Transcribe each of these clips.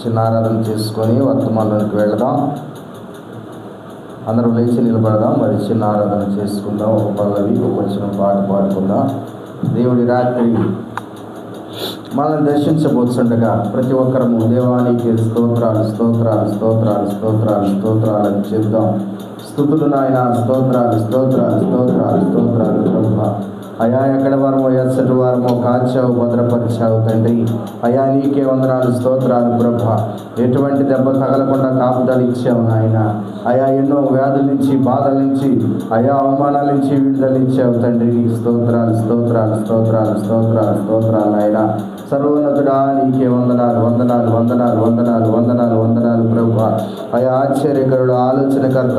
చిన్న ఆరాధన చేసుకొని వర్తమానంలోకి వెళదాం. అందరం లేచి నిలబడదాం. మరి చిన్న ఆరాధన చేసుకుందాం. ఒక పల్లవి, ఒక వచ్చిన పాట పాడుకుందాం. దేవుడి రాత్రి మనల్ని దర్శించబోతుండగా ప్రతి ఒక్కరము దేవానికి స్తోత్రాలు స్తోత్రాలు స్తోత్రాలు స్తోత్రాలు స్తోత్రాలు అని చెప్దాం. స్తుతులు నాయన, స్తోత్రాలు స్తోత్రాలు స్తోత్రాలు స్తోత్రాలు ప్రభువా. అయా ఎక్కడ వారమో ఎచ్చటి వారమో కాచావు, భద్రపరిచావు తండ్రి. అయా నీకే వందనాలు స్తోత్రాలు ప్రభువా. ఎటువంటి దెబ్బ తగలకుండా కాపుదలు ఇచ్చావు నాయన. అయా ఎన్నో వ్యాధుల నుంచి, బాధల నుంచి, అయా అవమానాల నుంచి విడుదల ఇచ్చావు తండ్రి. నీకు స్తోత్రాలు స్తోత్రాలు స్తోత్రాలు స్తోత్రాలు స్తోత్రాలు నాయన. సర్వోన్నతుడా నీకే వందనాలు వందనాలు వందనాలు వందనాలు వందనాలు వందనాలు ప్రభువా. అయా ఆశ్చర్యకరుడు, ఆలోచనకర్త,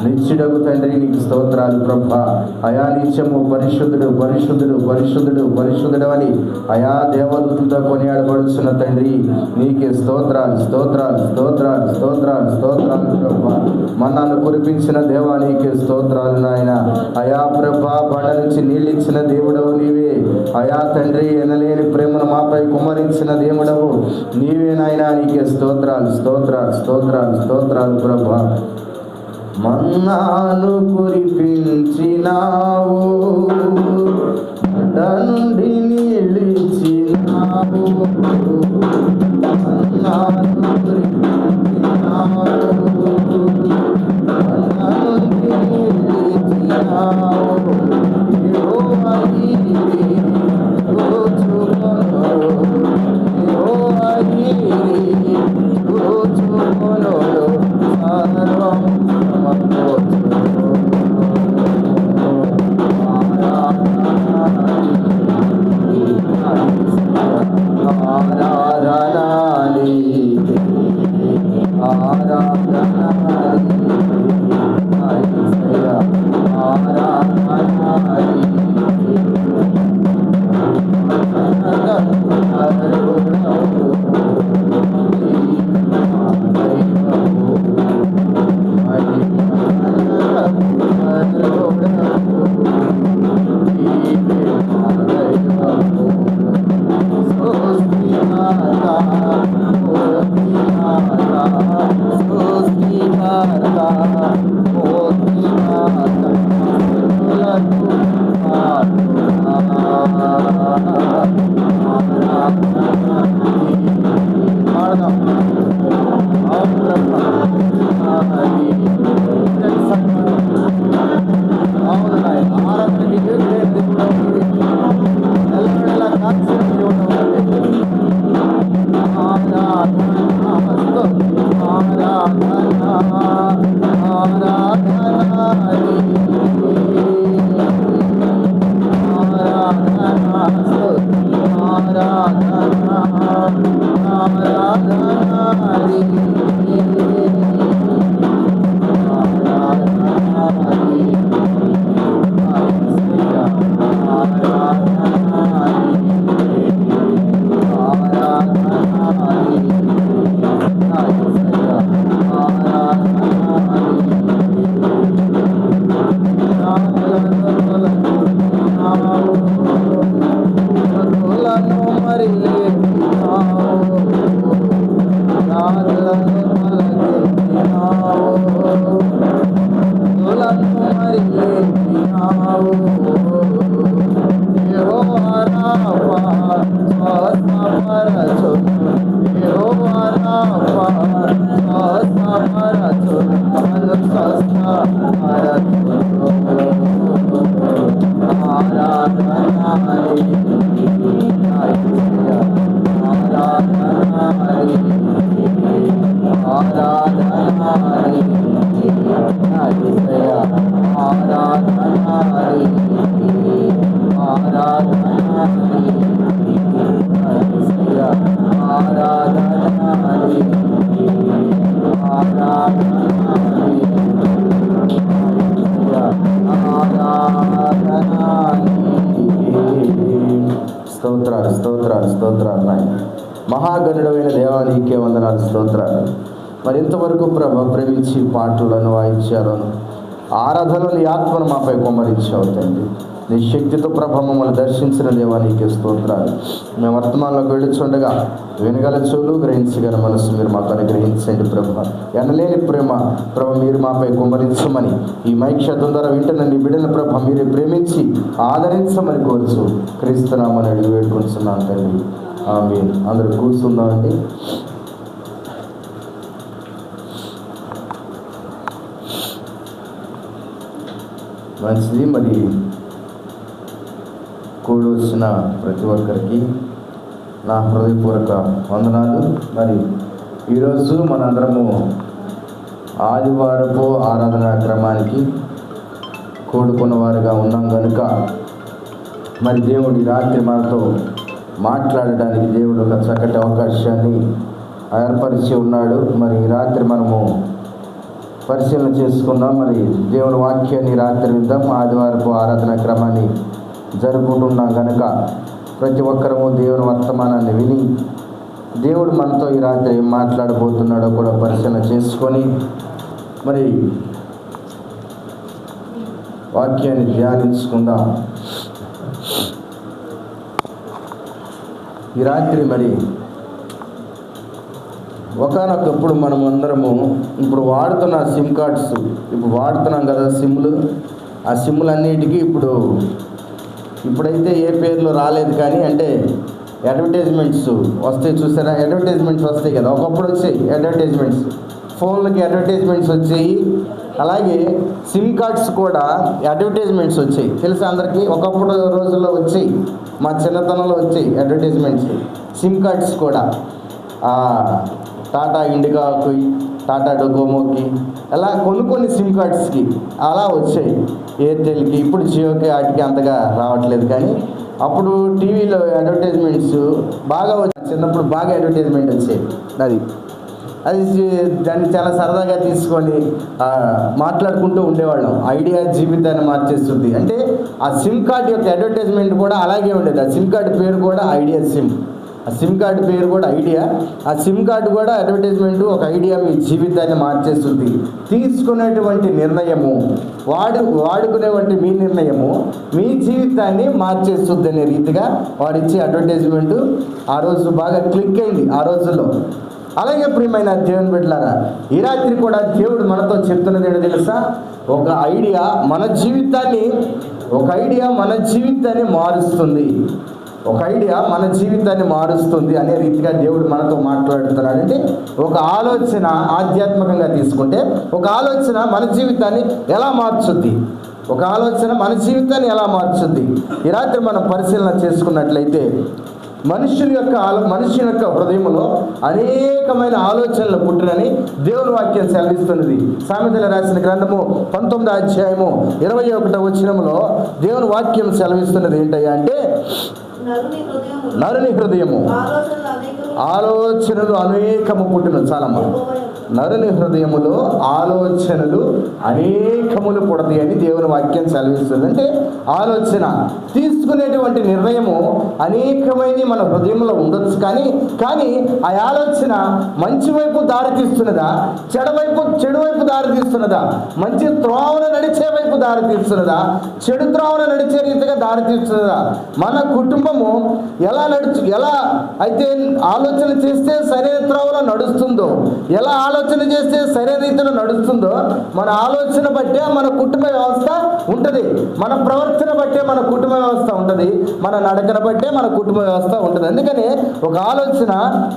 నిత్యుడగు తండ్రి నీకు స్తోత్రాలు ప్రభువా. అయా నిత్యము పరిశుద్ధుడు పరిశుద్ధుడు పరిశుద్ధుడు పరిశుద్ధుడు అని అయా దేవదూతులతో కొనియాడబడుచున్న తండ్రి నీకే స్తోత్రాలు స్తోత్రాలు స్తోత్రాలు స్తోత్రాలు స్తోత్రాలు ప్రభువా. మన్నాను కురిపించిన దేవా నీకే స్తోత్రాలు నాయన. అయా ప్రభువా, బండ నుంచి నీళ్ళు ఇచ్చిన దేవుడవు నీవే. అయా తండ్రి, ఎనలేని ప్రేమను మాపై కుమ్మరించిన దేవుడవు నీవే నాయన. నీకే స్తోత్రాలు స్తోత్రాలు స్తోత్రాలు స్తోత్రాలు ప్రభువా. మన్నాను కురిపించినావు, బండ నుండి నీళ్ళిచ్చినావు. మన్నాను కురిపించినావు, బండ నుండి నీళ్ళిచ్చినావు. యెహోవా ఈరే చూచుకొను, యెహోవా ఈరే చూచుకొను, సర్వం స్తోత్రాలు స్తోత్రాలు స్తోత్రాలు నాయన. మహాగణుడమైన దేవా నీకే వందనాలు స్తోత్రాలు. మరి ఇంతవరకు ప్రభ ప్రేమించి పాటలను వాయిద్యాలను ఆరాధనలు నీ ఆత్మను మాపై కుమ్మరించావు తండ్రి. నీ శక్తితో ప్రభ మమ్మల్ని దర్శించిన దేవా నీకే స్తోత్రాలు. మేము వర్తమానంలోకి వెళ్ళుచుండగా వినగల చెవులు గ్రహించగల మనసు మీరు మాకు అనుగ్రహించండి ప్రభ. ఎనలేని ప్రేమ ప్రభ మీరు మాపై కుమ్మరించమని ఈ మైక్ శబ్దం ద్వారా వింటున్న నీ బిడ్డల ప్రభ మీరే ప్రేమించి ఆదరించమని కోరుచు క్రీస్తునామని అడిగి వేడుకుంటున్నాను తండ్రి. ఆమేన్. అందరూ కూర్చుందామండి. మంచిది. మరి కూడి వచ్చిన ప్రతి ఒక్కరికి నా హృదయపూర్వక వందనాలు. మరి ఈరోజు మనందరము ఆదివారపు ఆరాధనా క్రమానికి కూడుకున్న వారుగా ఉన్నాం కనుక మరి దేవుడి రాత్రి మనతో మాట్లాడడానికి దేవుడు ఒక చక్కటి అవకాశాన్ని ఏర్పరిచి ఉన్నాడు. మరి ఈ రాత్రి మనము పరిశీలన చేసుకుందాం. మరి దేవుని వాక్యాన్ని రాత్రి విందాం. ఆదివారపు ఆరాధన క్రమాన్ని జరుపుకుంటున్నాం కనుక ప్రతి ఒక్కరము దేవుని వర్తమానాన్ని విని దేవుడు మనతో ఈ రాత్రి ఏం మాట్లాడబోతున్నాడో కూడా పరిశీలన చేసుకొని మరి వాక్యాన్ని ధ్యానించుకుందాం. ఈ రాత్రి మరి ఒకనొకప్పుడు మనం అందరము ఇప్పుడు వాడుతున్న సిమ్ కార్డ్స్ ఇప్పుడు వాడుతున్నాం కదా సిమ్లు. ఆ సిమ్లన్నిటికీ ఇప్పుడైతే ఏ పేర్లు రాలేదు కానీ అంటే అడ్వర్టైజ్మెంట్స్ వస్తాయి చూసారా. అడ్వర్టైజ్మెంట్స్ వస్తాయి కదా, ఒకప్పుడు వచ్చాయి అడ్వర్టైజ్మెంట్స్, ఫోన్లకి అడ్వర్టైజ్మెంట్స్ వచ్చాయి. అలాగే సిమ్ కార్డ్స్ కూడా అడ్వర్టైజ్మెంట్స్ వచ్చాయి తెలుసా అందరికీ. ఒకప్పుడు రోజుల్లో వచ్చాయి, మా చిన్నతనంలో వచ్చాయి అడ్వర్టైజ్మెంట్స్. సిమ్ కార్డ్స్ కూడా టాటా ఇండికాకి, టాటా డొకోమోకి అలా కొన్ని సిమ్ కార్డ్స్కి అలా వచ్చాయి. ఎయిర్టెల్కి, ఇప్పుడు జియోకి వాటికి అంతగా రావట్లేదు. కానీ అప్పుడు టీవీలో అడ్వర్టైజ్మెంట్స్ బాగా వచ్చాయి. చిన్నప్పుడు బాగా అడ్వర్టైజ్మెంట్ వచ్చాయి. అది దాన్ని చాలా సరదాగా తీసుకొని మాట్లాడుకుంటూ ఉండేవాళ్ళం. ఐడియా జీవితాన్ని మార్చేస్తుంది అంటే ఆ సిమ్ కార్డ్ యొక్క అడ్వర్టైజ్మెంట్ కూడా అలాగే ఉండేది. ఆ సిమ్ కార్డు పేరు కూడా ఐడియా సిమ్. ఆ సిమ్ కార్డు పేరు కూడా ఐడియా. ఆ సిమ్ కార్డు కూడా అడ్వర్టైజ్మెంట్ ఒక ఐడియా మీ జీవితాన్ని మార్చేస్తుంది. తీసుకునేటువంటి నిర్ణయము వాడుకునేటువంటి మీ నిర్ణయము మీ జీవితాన్ని మార్చేస్తుంది అనే రీతిగా వాడిచ్చే అడ్వర్టైజ్మెంట్ ఆ రోజు బాగా క్లిక్ అయింది ఆ రోజుల్లో. అలాగే ప్రియమైన దేవుని బిడ్డలారా, ఈ రాత్రి కూడా దేవుడు మనతో చెప్తున్నది ఏంటో తెలుసా? ఒక ఐడియా మన జీవితాన్ని మారుస్తుంది. ఒక ఐడియా మన జీవితాన్ని మారుస్తుంది అనే రీతిగా దేవుడు మనతో మాట్లాడుతున్నాడు. అంటే ఒక ఆలోచన ఆధ్యాత్మికంగా తీసుకుంటే ఒక ఆలోచన మన జీవితాన్ని ఎలా మార్చుద్ది? ఈ రాత్రి మనం పరిశీలన చేసుకున్నట్లయితే మనుషుని యొక్క హృదయంలో అనేకమైన ఆలోచనలు పుట్టునని దేవుని వాక్యం సెలవిస్తున్నది. సామెతలు రాసిన గ్రంథము 19వ అధ్యాయము 21వ వచనములో దేవుని వాక్యం సెలవిస్తున్నది ఏంటయ్యా అంటే, నరుని హృదయము ఆలోచనలు అనేకము పుట్టును. చాలమ్మా, నరుని హృదయములో ఆలోచనలు అనేకములు పుడతాయి అని దేవుని వాక్యం సెలవిస్తుంది. అంటే ఆలోచన తీసుకునేటువంటి నిర్ణయము అనేకమైన మన హృదయంలో ఉండొచ్చు. కానీ ఆ ఆలోచన మంచి వైపు దారితీస్తున్నదా, చెడు వైపు దారితీస్తున్నదా, మంచి త్రోవన నడిచే వైపు దారితీస్తున్నదా, చెడు త్రోవన నడిచే రీతిగా దారితీస్తున్నదా? మన కుటుంబము ఎలా అయితే ఆలోచన చేస్తే సరైన త్రోవలో నడుస్తుందో, ఎలా ఆలోచన చేస్తే సరైన రీతిలో నడుస్తుందో మన ఆలోచన బట్టే మన కుటుంబ వ్యవస్థ ఉంటుంది. మన ప్రవర్తన బట్టే మన కుటుంబ వ్యవస్థ ఉంటుంది. మన నడకన బట్టే మన కుటుంబ వ్యవస్థ ఉంటుంది. అందుకనే ఒక ఆలోచన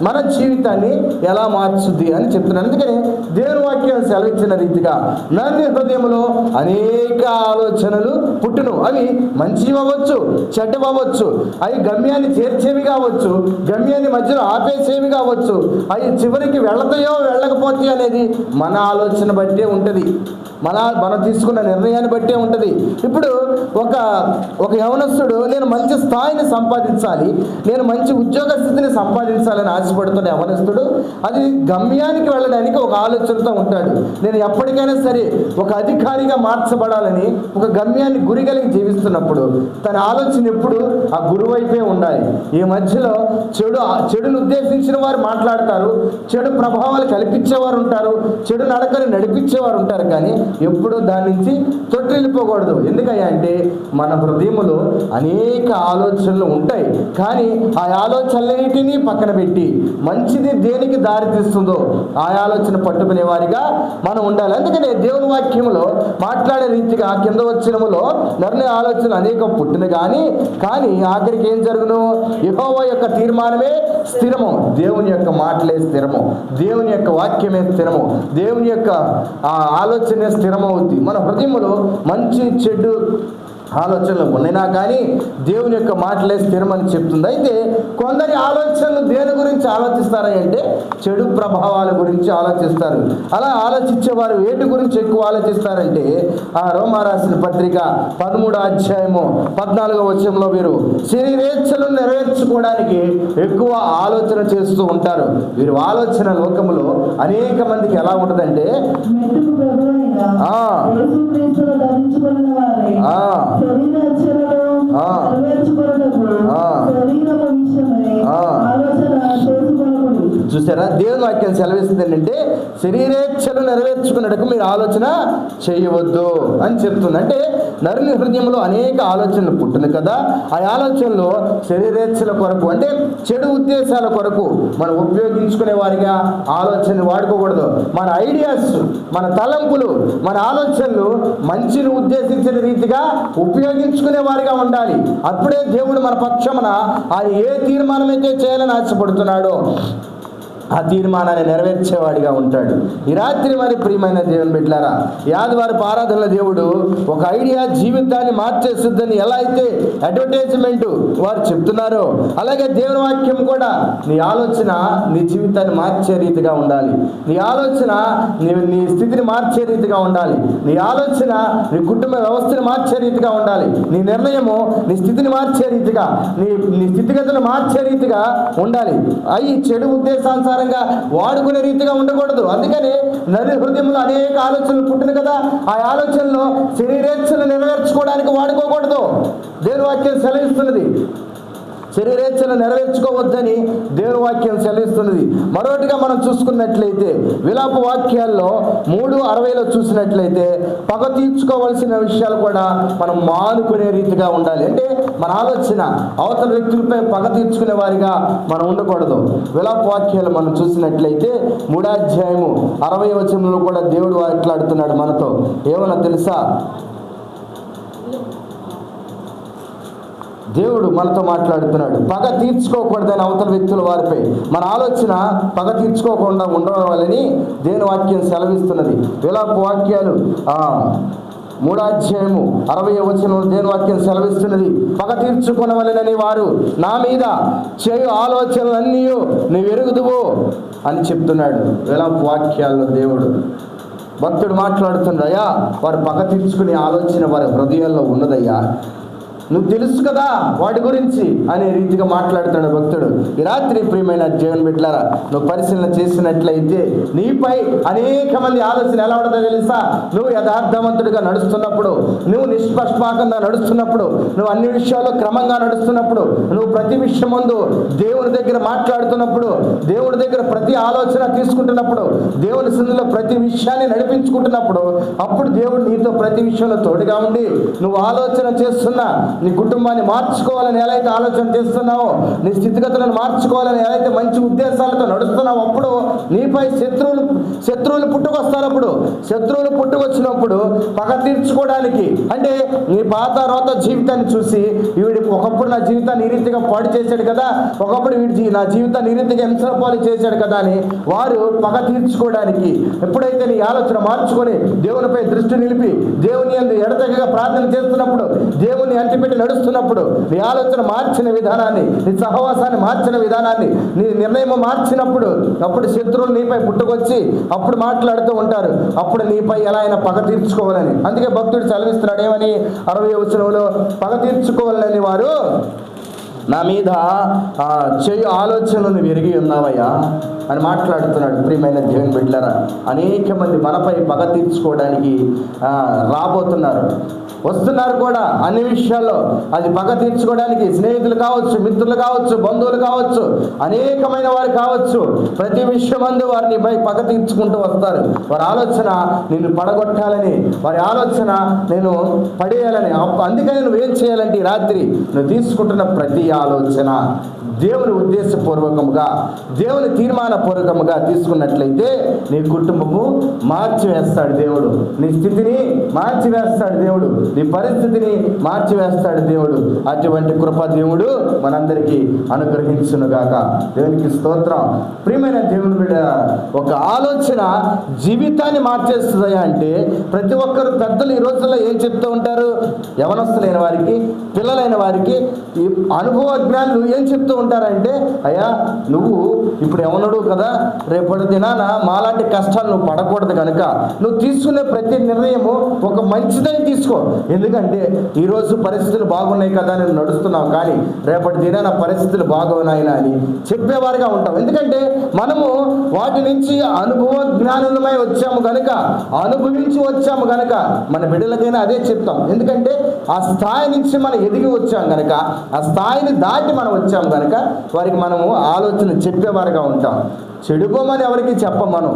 మన జీవితాన్ని ఎలా మార్చుద్ది అని చెప్తున్నాను. అందుకని దేవుని వాక్యం సెలవిచ్చిన రీతిగా నరుని హృదయంలో అనేక ఆలోచనలు పుట్టును. అవి మంచివి అవ్వచ్చు, చెడ్డవి అవ్వచ్చు, అవి గమ్యాన్ని చేర్చేవి కావచ్చు, గమ్యాన్ని మధ్యలో ఆపేసేవి కావచ్చు, అవి చివరికి వెళతాయో వెళ్ళకపోతాయో అనేది మన ఆలోచన బట్టే ఉంటుంది. మనం తీసుకున్న నిర్ణయాన్ని బట్టే ఉంటుంది. ఇప్పుడు ఒక యవనస్తుడు నేను మంచి స్థాయిని సంపాదించాలి, నేను మంచి ఉద్యోగ స్థితిని సంపాదించాలని ఆశపడుతున్న యవనస్తుడు అది గమ్యానికి వెళ్ళడానికి ఒక ఆలోచనతో ఉంటాడు. నేను ఎప్పటికైనా సరే ఒక అధికారిగా మార్చబడాలని ఒక గమ్యాన్ని గురి కలిగి జీవిస్తున్నప్పుడు తన ఆలోచన ఎప్పుడు ఆ గురువు వైపే ఉండాలి. ఈ మధ్యలో చెడును ఉద్దేశించిన వారు మాట్లాడతారు, చెడు ప్రభావాలు కల్పించేవారు ఉంటారు, చెడు నడకని నడిపించేవారు ఉంటారు. కానీ ఎప్పుడూ దాని నుంచి తొట్టిల్లిపోకూడదు. ఎందుకయ్యా అంటే మన హృదయములో అనేక ఆలోచనలు ఉంటాయి, కానీ ఆ ఆలోచనలన్నిటినీ పక్కన పెట్టి మంచిది దేనికి దారి తీస్తుందో ఆ ఆలోచన పట్టుకునే వారిగా మనం ఉండాలి. అందుకనే దేవుని వాక్యములో మాట్లాడే రీతిగా కింద వచ్చినములో నరుని ఆలోచనలు అనేక పుట్టిన కానీ ఆఖరికి ఏం జరుగును? యెహోవా యొక్క తీర్మానమే స్థిరము, దేవుని యొక్క మాటలే స్థిరము, దేవుని యొక్క వాక్యమే స్థిరము, దేవుని యొక్క ఆలోచనే స్థిరమవుద్ది. మన హృదయములో మంచి చెడు ఆలోచనలు ఉన్నాయినా కానీ దేవుని యొక్క మాటలే స్థిరమని చెప్తుంది. అయితే కొందరి ఆలోచనలు దేని గురించి ఆలోచిస్తారంటే చెడు ప్రభావాల గురించి ఆలోచిస్తారు. అలా ఆలోచించేవారు వేటి గురించి ఎక్కువ ఆలోచిస్తారంటే ఆ రోమా రాసిన పత్రిక 13వ అధ్యాయము 14వ వచనంలో వీరు శరీరేచ్ఛలను నెరవేర్చుకోవడానికి ఎక్కువ ఆలోచన చేస్తూ ఉంటారు. వీరు ఆలోచన లోకములో అనేక మందికి ఎలా ఉంటుందంటే చూసారా, దేవుని వాక్యం సెలవిస్తుంది ఏంటంటే శరీరేచ్ఛలు నెరవేర్చుకున్నట్టుకు మీరు ఆలోచన చేయవద్దు అని చెప్తుంది. అంటే నరుని హృదయంలో అనేక ఆలోచనలు పుట్టిన కదా, ఆ ఆలోచనలో శరీరేచ్ఛల కొరకు అంటే చెడు ఉద్దేశాల కొరకు మనం ఉపయోగించుకునే వారిగా ఆలోచన వాడుకోకూడదు. మన ఐడియాస్, మన తలంపులు, మన ఆలోచనలు మంచిని ఉద్దేశించిన రీతిగా ఉపయోగించుకునే వారిగా ఉండాలి. అప్పుడే దేవుడు మన పక్షమున ఆయన ఏ తీర్మానం అయితే చేయాలని ఆశపడుతున్నాడో ఆ తీర్మానాన్ని నెరవేర్చేవాడిగా ఉంటాడు. ఈ రాత్రి మరి ప్రియమైన దేవుని బిడ్డలారా, ఆదివారపు ఆరాధనలో దేవుడు ఒక ఐడియా జీవితాన్ని మార్చేస్తుందని ఎలా అయితే అడ్వర్టైజ్మెంట్ వారు చెప్తున్నారో, అలాగే దేవుని వాక్యం కూడా నీ ఆలోచన నీ జీవితాన్ని మార్చే రీతిగా ఉండాలి. నీ ఆలోచన నీ స్థితిని మార్చే రీతిగా ఉండాలి. నీ ఆలోచన నీ కుటుంబ వ్యవస్థను మార్చే రీతిగా ఉండాలి. నీ నిర్ణయము నీ స్థితిని మార్చే రీతిగా, నీ స్థితిగతులు మార్చే రీతిగా ఉండాలి. అవి చెడు ఉద్దేశాంశాలు వాడుకునే రీతిగా ఉండకూడదు. అందుకని నరి హృదయంలో అనేక ఆలోచనలు పుట్టిన కదా, ఆ ఆలోచనలో శరీరేచ్ఛలు నెరవేర్చుకోవడానికి వాడుకోకూడదు. దేవుని వాక్యం సెలవిస్తున్నది. శరీరేచ్ఛలు నెరవేర్చుకోవద్దని దేవుని వాక్యం సెలవిస్తున్నది. మరొకటిగా మనం చూసుకున్నట్లయితే విలాప వాక్యాల్లో 3:60లో చూసినట్లయితే పగ తీర్చుకోవాల్సిన విషయాలు కూడా మనం మానుకునే రీతిగా ఉండాలి. అంటే మన ఆలోచన అవతల వ్యక్తులపై పగ తీర్చుకునే వారిగా మనం ఉండకూడదు. విలాప వాక్యాలు మనం చూసినట్లయితే 3వ అధ్యాయము 60వ వచనంలో కూడా దేవుడు మాట్లాడుతున్నాడు మనతో. ఏమన్నా తెలుసా? దేవుడు మనతో మాట్లాడుతున్నాడు. పగ తీర్చుకోకూడదని అవతల వ్యక్తుల వారిపై మన ఆలోచన పగ తీర్చుకోకుండా ఉండడం వల్లని దేవుని వాక్యం సెలవిస్తున్నది. విలాప వాక్యాలు 3వ అధ్యాయము 60వ వచనంలో దేవుని వాక్యం సెలవిస్తున్నది. పగ తీర్చుకొనవలెనని వారు నా మీద చేయు ఆలోచనలన్నీ నీవు ఎరుగుదువు అని చెప్తున్నాడు. విలాప వాక్యాల్లో దేవుడు భక్తుడు మాట్లాడుతున్నాడు. అయ్యా, వారు పగ తీర్చుకునే ఆలోచన వారి హృదయాల్లో ఉన్నదయ్యా, నువ్వు తెలుసు కదా వాటి గురించి అనే రీతిగా మాట్లాడుతాడు భక్తుడు. ఈ రాత్రి ప్రియమైన దేవుని బిడ్డలారా, నువ్వు పరిశీలన చేసినట్లయితే నీపై అనేక మంది ఆలోచన ఎలా ఉంటుందో తెలుసా? నువ్వు యథార్థవంతుడిగా నడుస్తున్నప్పుడు, నువ్వు నిష్పక్షపాతంగా నడుస్తున్నప్పుడు, నువ్వు అన్ని విషయాల్లో క్రమంగా నడుస్తున్నప్పుడు, నువ్వు ప్రతి విషయం ముందు దేవుని దగ్గర మాట్లాడుతున్నప్పుడు, దేవుడి దగ్గర ప్రతి ఆలోచన తీసుకుంటున్నప్పుడు, దేవుని సన్నిధిలో ప్రతి విషయాన్ని నడిపించుకుంటున్నప్పుడు, అప్పుడు దేవుడు నీతో ప్రతి విషయంలో తోడుగా ఉండి నువ్వు ఆలోచన చేస్తున్నా నీ కుటుంబాన్ని మార్చుకోవాలని ఎలా అయితే ఆలోచన చేస్తున్నావో, నీ స్థితిగతులను మార్చుకోవాలని ఎలా అయితే మంచి ఉద్దేశాలతో నడుస్తున్నావు, అప్పుడు నీపై శత్రువులు పుట్టుకొస్తారు. శత్రువులు పుట్టుకొచ్చినప్పుడు పగ తీర్చుకోవడానికి, అంటే నీ పాత రోత జీవితాన్ని చూసి వీడి ఒకప్పుడు నా జీవితాన్ని ఈ రీతిగా పాడు చేశాడు కదా, ఒకప్పుడు వీడి నా జీవితాన్ని ఈ రీతిగా హింసపాలు చేశాడు కదా అని వారు పగ తీర్చుకోవడానికి, ఎప్పుడైతే నీ ఆలోచన మార్చుకొని దేవునిపై దృష్టి నిలిపి దేవుని యందు ఎడతెగగా ప్రార్థన చేస్తున్నప్పుడు, దేవుని అంటిపెట్టి నడుస్తున్నప్పుడు, నీ ఆలోచన మార్చిన విధానాన్ని, నీ సహవాసాన్ని మార్చిన విధానాన్ని, నీ నిర్ణయం మార్చినప్పుడు, అప్పుడు శత్రువులు నీపై పుట్టుకొచ్చి అప్పుడు మాట్లాడుతూ ఉంటారు. అప్పుడు నీపై ఎలా అయినా పగ తీర్చుకోవాలని. అందుకే భక్తుడు సెలవిస్తున్నాడు ఏమని? 60వ వచనంలో పగ తీర్చుకోవాలని వారు నా మీద చేయు ఆలోచనలు నువ్వు ఎరిగి ఉన్నావయ్యా అని మాట్లాడుతున్నాడు. ప్రియమైన దేవుని బిడ్డలారా, అనేక మంది మనపై పగ తీర్చుకోవడానికి రాబోతున్నారు, వస్తున్నారు కూడా అన్ని విషయాల్లో. అది పగ తీర్చుకోవడానికి స్నేహితులు కావచ్చు, మిత్రులు కావచ్చు, బంధువులు కావచ్చు, అనేకమైన వారు కావచ్చు. ప్రతి విషయం అందు వారిని పగ తీర్చుకుంటూ వస్తారు. వారి ఆలోచన నిన్ను పడగొట్టాలని, వారి ఆలోచన నేను పడేయాలని. అందుకని నువ్వేం చేయాలంటే ఈ రాత్రి నువ్వు తీసుకుంటున్న ప్రతి ఆలోచన దేవుని ఉద్దేశపూర్వకముగా, దేవుని తీర్మానపూర్వకముగా తీసుకున్నట్లయితే నీ కుటుంబము మార్చివేస్తాడు దేవుడు, నీ స్థితిని మార్చివేస్తాడు దేవుడు, నీ పరిస్థితిని మార్చివేస్తాడు దేవుడు. అటువంటి కృప దేవుడు మనందరికీ అనుగ్రహించునుగాక. దేవునికి స్తోత్రం. ప్రియమైన దేవుని బిడ్డ, ఒక ఆలోచన జీవితాన్ని మార్చేస్తుందా అంటే ప్రతి ఒక్కరు పెద్దలు ఈ రోజుల్లో ఏం చెప్తూ ఉంటారు? యవనస్తులైన వారికి, పిల్లలైన వారికి, ఈ అనుభవ జ్ఞానులు ఏం చెప్తూ ఉంటారంటే, అయ్యా నువ్వు ఇప్పుడు యవనుడు కదా, రేపటి దినాన మాలాంటి కష్టాలు నువ్వు పడకూడదు కనుక నువ్వు తీసుకునే ప్రతి నిర్ణయము ఒక మంచిదని తీసుకో. ఎందుకంటే ఈరోజు పరిస్థితులు బాగున్నాయి కదా నేను నడుస్తున్నావు, కానీ రేపటి దినాన పరిస్థితులు బాగోనాయినా అని చెప్పేవారుగా ఉంటాం. ఎందుకంటే మనము వాటి నుంచి అనుభవ జ్ఞానులమై వచ్చాము కనుక, అనుభవించి వచ్చాము కనుక మన బిడ్డలకైనా అదే చెప్తాం. ఎందుకంటే ఆ స్థాయి నుంచి మనం ఎదిగి వచ్చాం కనుక, ఆ స్థాయిని దాటి మనం వచ్చాము కనుక వారికి మనము ఆలోచన చెప్పేవారుగా ఉంటాం. చెడుకోమని ఎవరికి చెప్పం, మనం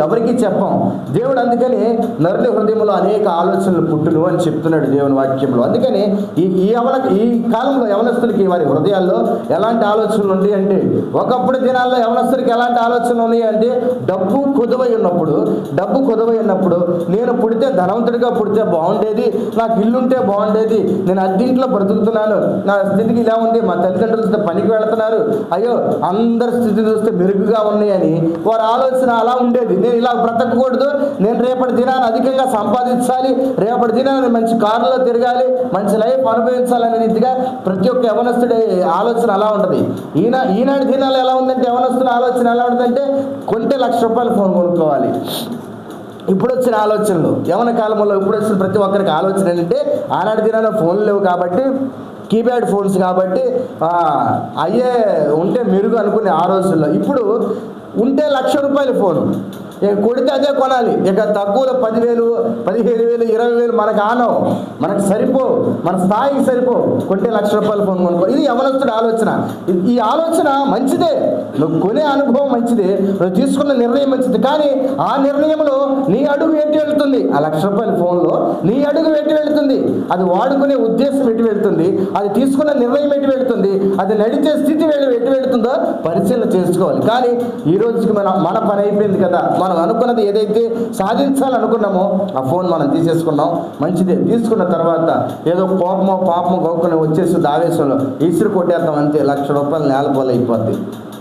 ఎవరికి చెప్పం. దేవుడు అందుకని నరుని హృదయంలో అనేక ఆలోచనలు పుట్టును అని చెప్తున్నాడు దేవుని వాక్యంలో. అందుకని ఈ కాలంలో యవనస్తులకి వారి హృదయాల్లో ఎలాంటి ఆలోచనలు ఉన్నాయి అంటే, ఒకప్పుడు దినాల్లో యవనస్తులకి ఎలాంటి ఆలోచనలు ఉన్నాయి అంటే, డబ్బు కుదువై ఉన్నప్పుడు నేను పుడితే ధనవంతుడిగా పుడితే బాగుండేది, నాకు ఇల్లుంటే బాగుండేది, నేను అద్దీంట్లో బ్రతుకుతున్నాను, నా స్థితికి ఇలా ఉంది, మా తల్లిదండ్రులు చూస్తే పనికి వెళుతున్నారు, అయ్యో అందరి స్థితి చూస్తే మెరుగుగా ఉన్నాయని వారి ఆలోచన అలా ఉండేది. నేను ఇలా బ్రతకూడదు, నేను రేపటి దినాన్ని అధికంగా సంపాదించాలి, రేపటి దినాన్ని మంచి కారులో తిరగాలి, మంచి లైఫ్ అనుభవించాలనే రీతిగా ప్రతి ఒక్క యవనస్తుడి ఆలోచన అలా ఉంటుంది. ఈనాటి దినాలు ఎలా ఉందంటే, యవనస్తుడి ఆలోచన ఎలా ఉంటుందంటే, కొంటే ₹1,00,000 ఫోన్ కొనుక్కోవాలి. ఇప్పుడు వచ్చిన ఆలోచనలు, యవన కాలంలో ఇప్పుడు వచ్చిన ప్రతి ఒక్కరికి ఆలోచన ఏంటంటే, ఆనాటి దినాల్లో ఫోన్లు లేవు కాబట్టి, కీప్యాడ్ ఫోన్స్ కాబట్టి అయ్యే ఉంటే మెరుగు అనుకునే ఆ రోజుల్లో. ఇప్పుడు ఉంటే ₹1,00,000 ఫోను, ఇక కొడితే అదే కొనాలి. ఇక తక్కువలో 10,000, 15,000, 20,000 మనకు ఆనవు, మనకు సరిపో, మన స్థాయికి సరిపో. కొంటే ₹1,00,000 ఫోన్ కొనుక్కో. ఇది యవనస్తుడి ఆలోచన. ఈ ఆలోచన మంచిదే, నువ్వు కొనే అనుభవం మంచిదే, నువ్వు తీసుకున్న నిర్ణయం మంచిది. కానీ ఆ నిర్ణయంలో నీ అడుగు ఎటు వెళ్తుంది? ఆ ₹1,00,000 ఫోన్లో నీ అడుగు ఎటు వెళ్తుంది? అది వాడుకునే ఉద్దేశం ఎటు వెళ్తుంది? అది తీసుకున్న నిర్ణయం ఎటు వెళ్తుంది? అది నడిచే స్థితి ఎటు వెళ్తుందో పరిశీలన చేసుకోవాలి. కానీ ఈ రోజుకి మన పని అయిపోయింది కదా, మనం అనుకున్నది ఏదైతే సాధించాలనుకున్నామో ఆ ఫోన్ మనం తీసేసుకున్నాం, మంచిదే. తీసుకున్న తర్వాత ఏదో కోపమో పాపమో గొప్పని వచ్చేసి ఆవేశంలో ఈసురు కొట్టేద్దాం అంతే, ₹1,00,000 నేలపోలు అయిపోద్ది.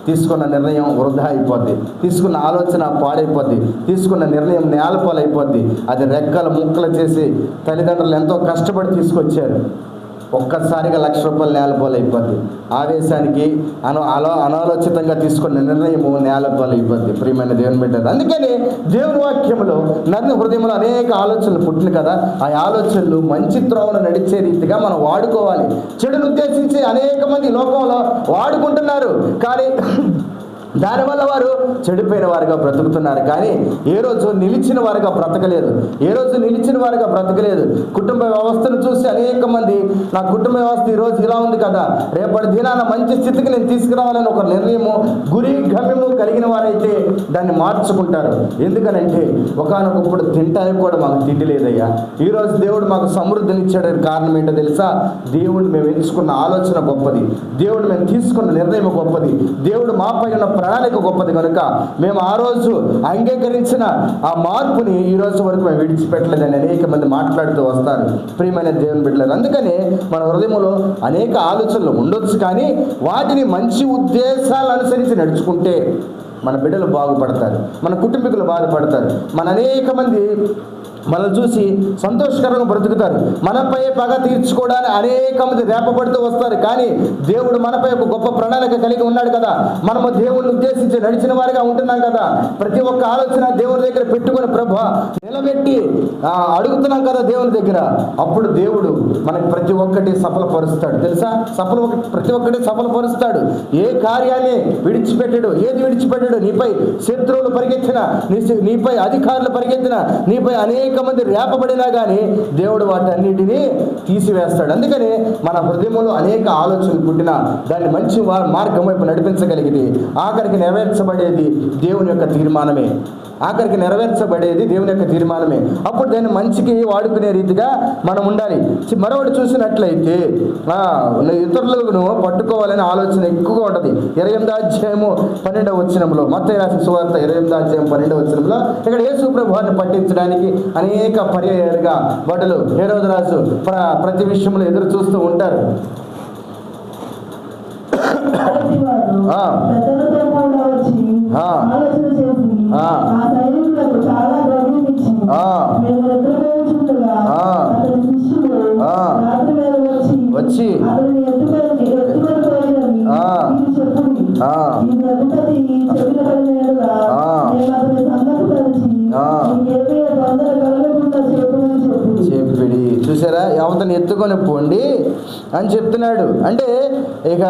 తీసుకున్న నిర్ణయం వృధా అయిపోద్ది, తీసుకున్న ఆలోచన పాడైపోద్ది, తీసుకున్న నిర్ణయం నేలపోలు అయిపోద్ది. అది రెక్కలు ముక్కలు చేసి తల్లిదండ్రులు ఎంతో కష్టపడి తీసుకొచ్చారు, ఒక్కసారిగా ₹1,00,000 నేలపోలు అయిపోద్ది. ఆవేశానికి అనాలోచితంగా తీసుకున్న నిర్ణయము నేలపోలు అయిపోద్ది. ప్రియమైన దేవుని బిడ్డ, అందుకని దేవుని వాక్యంలో నన్ను హృదయంలో అనేక ఆలోచనలు పుట్టిన కదా, ఆ ఆలోచనలు మంచి త్రోవను నడిచే రీతిగా మనం వాడుకోవాలి. చెడును ఉద్దేశించి అనేక మంది లోకంలో వాడుకుంటున్నారు, కానీ దానివల్ల వారు చెడిపోయిన వారుగా బ్రతుకుతున్నారు. కానీ ఏ రోజు నిలిచిన వారుగా బ్రతకలేదు. కుటుంబ వ్యవస్థను చూసి అనేక మంది, నా కుటుంబ వ్యవస్థ ఈరోజు ఇలా ఉంది కదా, రేపటి దినాన మంచి స్థితికి నేను తీసుకురావాలని ఒక నిర్ణయము, గురి గమ్యము కలిగిన వారైతే దాన్ని మార్చుకుంటారు. ఎందుకనంటే ఒకనొకప్పుడు తింటానికి కూడా మాకు తిండి లేదయ్యా, ఈరోజు దేవుడు మాకు సమృద్ధినిచ్చాడని కారణం ఏంటో తెలుసా? దేవుడు మేము ఎంచుకున్న ఆలోచన గొప్పది, దేవుడు మేము తీసుకున్న నిర్ణయం గొప్పది, దేవుడు మాపై ఉన్న ప్రణాళిక గొప్పది కనుక మేము ఆ రోజు అంగీకరించిన ఆ మార్పుని ఈ రోజు వరకు మేము విడిచిపెట్టలేదని అనేక మంది మాట్లాడుతూ వస్తారు. ప్రియమైన దేవుని బిడ్డలారా, అందుకని మన హృదయంలో అనేక ఆలోచనలు ఉండొచ్చు, కానీ వాటిని మంచి ఉద్దేశాలు అనుసరించి నడుచుకుంటే మన బిడ్డలు బాగుపడతారు, మన కుటుంబీకులు బాగుపడతారు. మన అనేక మంది మనల్ని చూసి సంతోషకరంగా బ్రతుకుతారు. మనపై పగ తీర్చుకోవడానికి అనేక మంది రేపబడుతూ వస్తారు. కానీ దేవుడు మనపై ఒక గొప్ప ప్రణాళిక కలిగి ఉన్నాడు కదా. మనము దేవుడిని ఉద్దేశించి నడిచిన వారిగా ఉంటున్నాం కదా. ప్రతి ఒక్క ఆలోచన దేవుడి దగ్గర పెట్టుకుని ప్రభువా నిలబెట్టి అడుగుతున్నాం కదా దేవుని దగ్గర. అప్పుడు దేవుడు మనకి ప్రతి ఒక్కటి సఫలపరుస్తాడు. తెలుసా, ప్రతి ఒక్కటి సఫలపరుస్తాడు. ఏ కార్యాన్ని విడిచిపెట్టాడు, ఏది విడిచిపెట్టాడు. నీపై శత్రువులు పరిగెత్తిన, నీపై అధికారులు పరిగెత్తిన, నీపై అనేక మంది రేపబడినా కానీ దేవుడు వాటన్నిటినీ తీసివేస్తాడు. అందుకని మన హృదయంలో అనేక ఆలోచనలు పుట్టినా దాన్ని మంచి మార్గం వైపు నడిపించగలిగింది. ఆఖరికి నెరవేర్చబడేది దేవుని యొక్క తీర్మానమే. అప్పుడు దాన్ని మంచికి వాడుకునే రీతిగా మనం ఉండాలి. మరొకటి చూసినట్లయితే ఇతరులను పట్టుకోవాలనే ఆలోచన ఎక్కువగా ఉంటుంది. 28వ అధ్యాయము 12వ వచనంలో, మత్తయి రాసిన సువార్త 28వ అధ్యాయం 12వ వచనంలో ఇక్కడ యేసు ప్రభువుని పట్టించడానికి అనేక పర్యాయాలుగా బట్టలు హేరోదు రాజు ప్రతి విషయంలో ఎదురు చూస్తూ ఉంటారు. వచ్చి చెప్పిడి. చూసారా, అవతని ఎత్తుకొని పోండి అని చెప్తున్నాడు. అంటే ఇక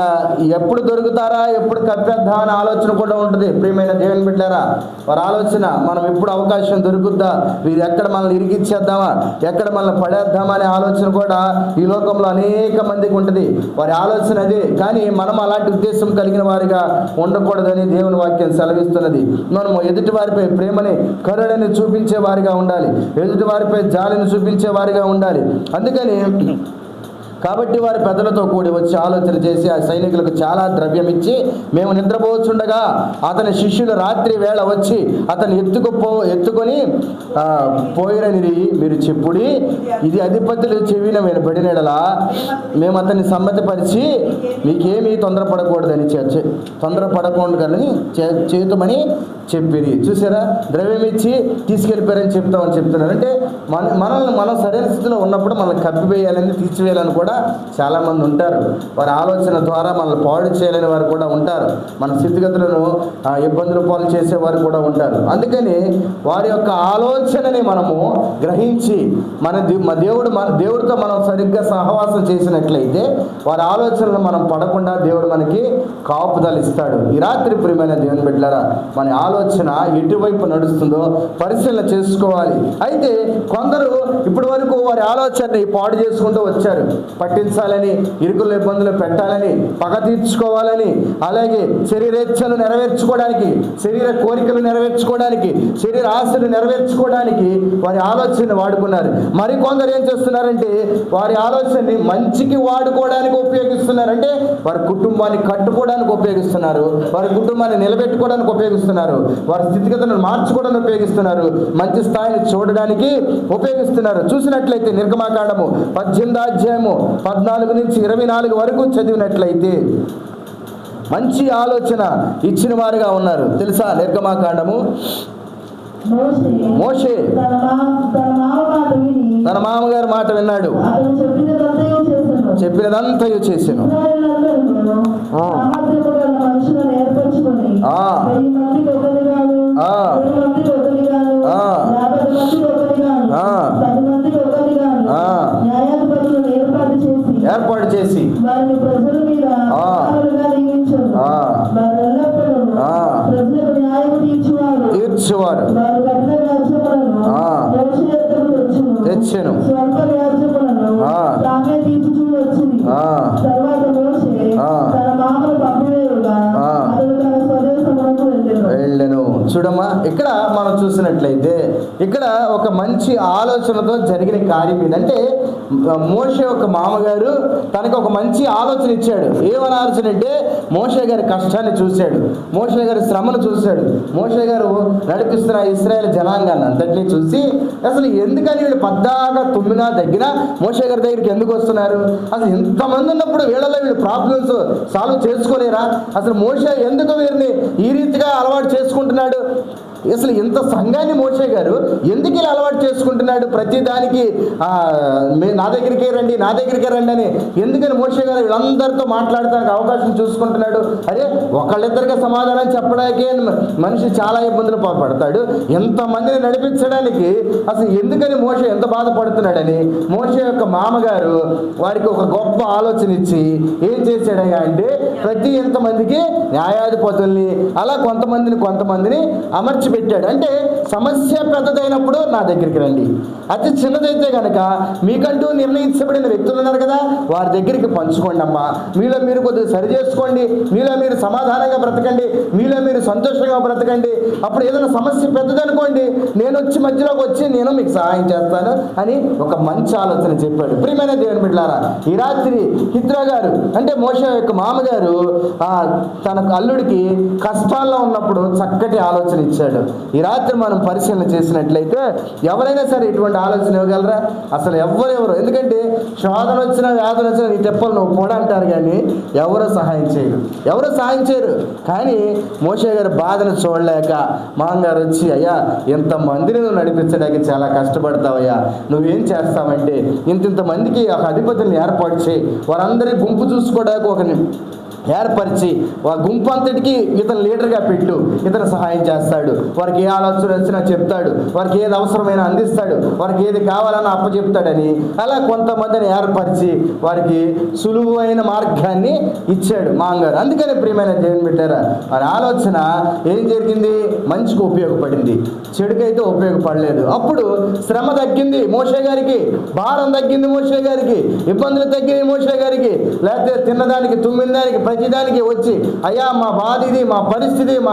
ఎప్పుడు దొరుకుతారా, ఎప్పుడు కప్పేద్దా అని ఆలోచన కూడా ఉంటుంది. ప్రియమైన దేవుని బిడ్డలారా, వారి ఆలోచన మనం ఎప్పుడు అవకాశం దొరుకుద్దా, వీరు ఎక్కడ మనల్ని ఇరికిచ్చేద్దామా, ఎక్కడ మనల్ని పడేద్దామా అనే ఆలోచన కూడా ఈ లోకంలో అనేక మందికి ఉంటుంది. వారి ఆలోచన అదే. కానీ మనం అలాంటి ఉద్దేశం కలిగిన వారిగా ఉండకూడదని దేవుని వాక్యం సెలవిస్తున్నది. మనము ఎదుటి వారిపై ప్రేమని, కరుణని చూపించే వారిగా ఉండాలి. ఎదుటి వారిపై జాలిని చూపించే వారిగా ఉండాలి. అందుకని కాబట్టి వారి పెద్దలతో కూడి వచ్చి ఆలోచన చేసి ఆ సైనికులకు చాలా ద్రవ్యం ఇచ్చి, మేము నిద్రపోవచ్చుండగా అతని శిష్యులు రాత్రి వేళ వచ్చి అతన్ని ఎత్తుకొని పోయిరని మీరు చెప్పుడి, ఇది అధిపతులు చెవిన వినబడినలా మేము అతన్ని సమ్మతిపరిచి మీకేమీ తొందరపడకూడదని తొందరపడకూడదని చేతుమని చెప్పిరి. చూసారా, ద్రవ్యం ఇచ్చి తీసుకెళ్ళిపోయారని చెప్తున్నారు. అంటే మనం సరైన స్థితిలో ఉన్నప్పుడు మనల్ని కప్పివేయాలని, తీసివేయాలని కూడా చాలామంది ఉంటారు. వారి ఆలోచన ద్వారా మనల్ని పాడు చేయాలని వారు కూడా ఉంటారు. మన స్థితిగతులను ఇబ్బందులు పాలు చేసేవారు కూడా ఉంటారు. అందుకని వారి యొక్క ఆలోచనని మనము గ్రహించి మన దేవుడితో మనం సరిగ్గా సహవాసం చేసినట్లయితే వారి ఆలోచనలు మనం పడకుండా దేవుడు మనకి కాపుదల ఇస్తాడు. ఈ రాత్రి ప్రియమైన దేవుని బిడ్డలారా, మన ఆలోచన ఎటువైపు నడుస్తుందో పరిశీలన చేసుకోవాలి. అయితే కొందరు ఇప్పటి వరకు వారి ఆలోచనని పాడు చేసుకుంటూ వచ్చారు. పట్టించాలని, ఇరుకుల ఇబ్బందులు పెట్టాలని, పగ తీర్చుకోవాలని, అలాగే శరీరేచ్ఛలు నెరవేర్చుకోవడానికి, శరీర కోరికలు నెరవేర్చుకోవడానికి, శరీర ఆశలు నెరవేర్చుకోవడానికి వారి ఆలోచనని వాడుకున్నారు. మరికొందరు ఏం చేస్తున్నారంటే వారి ఆలోచనని మంచికి వాడుకోవడానికి ఉపయోగిస్తున్నారు. అంటే వారి కుటుంబాన్ని కట్టుకోవడానికి ఉపయోగిస్తున్నారు, వారి కుటుంబాన్ని నిలబెట్టుకోవడానికి ఉపయోగిస్తున్నారు, వారి స్థితిగతులను మార్చుకోవడానికి ఉపయోగిస్తున్నారు, మంచి స్థాయిని చూడడానికి ఉపయోగిస్తున్నారు. చూసినట్లయితే నిర్గమాకాండము 18వ అధ్యాయము 14 నుంచి 24 వరకు చదివినట్లయితే మంచి ఆలోచన ఇచ్చిన వారుగా ఉన్నారు. తెలుసా, నిర్గమాకాండము మోషే తన మామగారి మాట విన్నాడు, చెప్పినదంతయు చేసాను. ఏర్పాటు చేసి తీర్చువాడు తెచ్చెను. వెళ్ళను. చూడమ్మా, ఇక్కడ మనం చూసినట్లయితే ఇక్కడ ఒక మంచి ఆలోచనతో జరిగిన కార్యం ఏంటంటే మోషే ఒక మామగారు తనకు ఒక మంచి ఆలోచన ఇచ్చాడు. ఏమని ఆలోచన అంటే మోషే గారి కష్టాన్ని చూశాడు, మోషే గారి శ్రమను చూశాడు, మోషే గారు నడిపిస్తున్న ఇశ్రాయేల్ జనాంగాన్ని అంతటినీ చూసి అసలు ఎందుకని వీళ్ళు పద్దాగా తుమ్మినా దగ్గర మోషే గారి దగ్గరికి ఎందుకు వస్తున్నారు, అసలు ఇంతమంది ఉన్నప్పుడు వీళ్ళలో వీళ్ళు ప్రాబ్లమ్స్ సాల్వ్ చేసుకోలేరా, అసలు మోషే ఎందుకు వీరిని ఈ రీతిగా అలవాటు చేసుకుంటున్నాడు, అసలు ఇంత సంఘాన్ని మోషే గారు ఎందుకు ఇలా అలవాటు చేసుకుంటున్నాడు? ప్రతి దానికి నా దగ్గరికే రండి, నా దగ్గరికే రండి అని ఎందుకని మోషే గారు వీళ్ళందరితో మాట్లాడటానికి అవకాశం చూసుకుంటున్నాడు? అరే ఒకళ్ళిద్దరిగా సమాధానం చెప్పడానికే మనిషి చాలా ఇబ్బందులు పడతాడు, ఎంతమందిని నడిపించడానికి అసలు ఎందుకని మోషే ఎంత బాధపడుతున్నాడని మోషే యొక్క మామగారు వారికి ఒక గొప్ప ఆలోచన ఇచ్చి ఏం చేశాడయ్యా అంటే, ప్రతి ఎంతమందికి న్యాయాధిపతుల్ని అలా కొంతమందిని అమర్చి పెట్టాడు. అంటే సమస్య పెద్దదైనప్పుడు నా దగ్గరికి రండి, అతి చిన్నదైతే కనుక మీకంటూ నిర్ణయించబడిన వ్యక్తులు ఉన్నారు కదా, వారి దగ్గరికి పంచుకోండి అమ్మా. మీలో మీరు కొద్దిగా సరి చేసుకోండి, మీలో మీరు సమాధానంగా బ్రతకండి, మీలో మీరు సంతోషంగా బ్రతకండి. అప్పుడు ఏదైనా సమస్య పెద్దదనుకోండి, నేను వచ్చి మధ్యలోకి వచ్చి నేను మీకు సహాయం చేస్తాను అని ఒక మంచి ఆలోచన చెప్పాడు. ప్రియమైన దేవుని బిడ్డలారా, ఈ రాత్రి హిత్రో గారు అంటే మోషే యొక్క మామగారు తన అల్లుడికి కష్టాల్లో ఉన్నప్పుడు చక్కటి ఆలోచన ఇచ్చాడు. ఈ రాత్రి మనం పరిశీలన చేసినట్లయితే ఎవరైనా సరే ఇటువంటి ఆలోచన ఇవ్వగలరా? అసలు ఎవరెవరు, ఎందుకంటే శోధన వచ్చినా వ్యాధులు వచ్చినా నీ తెప్పలు నువ్వు కూడా అంటారు, కానీ ఎవరు సహాయం చేయరు. కానీ మోషే గారి బాధను చూడలేక మామగారు వచ్చి, అయ్యా ఎంతమందిని నువ్వు నడిపించడానికి చాలా కష్టపడతావయ్యా, నువ్వేం చేస్తావంటే ఇంతమందికి ఒక అధిపతిని ఏర్పాటు చేయి, వారందరి గుంపు చూసుకోవడానికి ఒకరిని ఏర్పరిచి ఆ గుంపు అంతటికి ఇతను లీడర్గా పెట్టు, ఇతను సహాయం చేస్తాడు, వారికి ఏ ఆలోచన వచ్చినా చెప్తాడు, వారికి ఏది అవసరమైనా అందిస్తాడు, వారికి ఏది కావాలన్నా అప్పచెప్తాడని అలా కొంతమందిని ఏర్పరిచి వారికి సులువైన మార్గాన్ని ఇచ్చాడు మామగారు. అందుకని ప్రియమైన దేవుని బిడ్డారా, వారి ఆలోచన ఏం జరిగింది? మంచికి ఉపయోగపడింది, చెడుకైతే ఉపయోగపడలేదు. అప్పుడు శ్రమ తగ్గింది మోషే గారికి, భారం తగ్గింది మోషే గారికి, ఇబ్బందులు తగ్గింది మోషే గారికి. లేకపోతే తిన్నదానికి తుమ్మినదానికి ప్రతిదానికి వచ్చి, అయ్యా మా బాధ ఇది, మా పరిస్థితి, మా